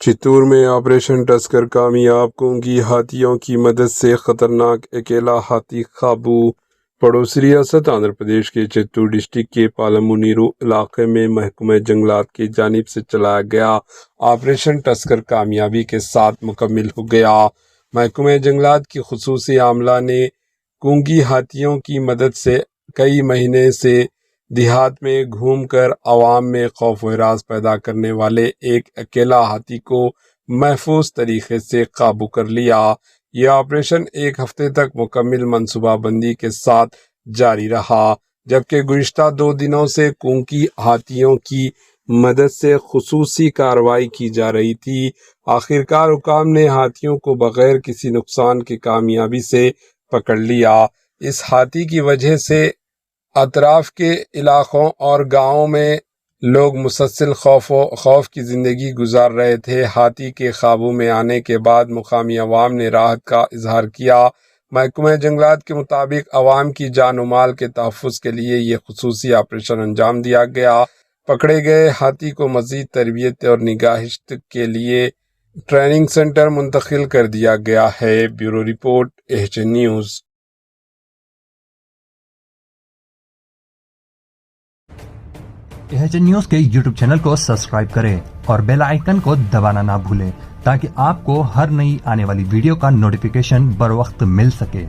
چتور میں آپریشن ٹسکر کامیاب، کونگی ہاتھیوں کی مدد سے خطرناک اکیلا ہاتھی قابو۔ پڑوسی ریاست آندھرا پردیش کے چتور ڈسٹرکٹ کے پالامونیرو علاقے میں محکمہ جنگلات کی جانب سے چلایا گیا آپریشن ٹسکر کامیابی کے ساتھ مکمل ہو گیا۔ محکمہ جنگلات کی خصوصی عملہ نے کونگی ہاتھیوں کی مدد سے کئی مہینے سے دیہات میں گھوم کر عوام میں خوف و ہراس پیدا کرنے والے ایک اکیلا ہاتھی کو محفوظ طریقے سے قابو کر لیا۔ یہ آپریشن ایک ہفتے تک مکمل منصوبہ بندی کے ساتھ جاری رہا، جبکہ گزشتہ 2 دنوں سے کونگی ہاتھیوں کی مدد سے خصوصی کارروائی کی جا رہی تھی۔ آخرکار حکام نے ہاتھیوں کو بغیر کسی نقصان کے کامیابی سے پکڑ لیا۔ اس ہاتھی کی وجہ سے اطراف کے علاقوں اور گاؤں میں لوگ مسلسل خوف کی زندگی گزار رہے تھے۔ ہاتھی کے قابو میں آنے کے بعد مقامی عوام نے راحت کا اظہار کیا۔ محکمہ جنگلات کے مطابق عوام کی جان و مال کے تحفظ کے لیے یہ خصوصی آپریشن انجام دیا گیا۔ پکڑے گئے ہاتھی کو مزید تربیت اور نگہداشت کے لیے ٹریننگ سینٹر منتقل کر دیا گیا ہے۔ Bureau report, H news. H news کے یوٹیوب چینل کو سبسکرائب کریں اور بیل آئیکن کو دبانا نہ بھولیں تاکہ آپ کو ہر نئی آنے والی ویڈیو کا نوٹیفیکیشن بر وقت مل سکے۔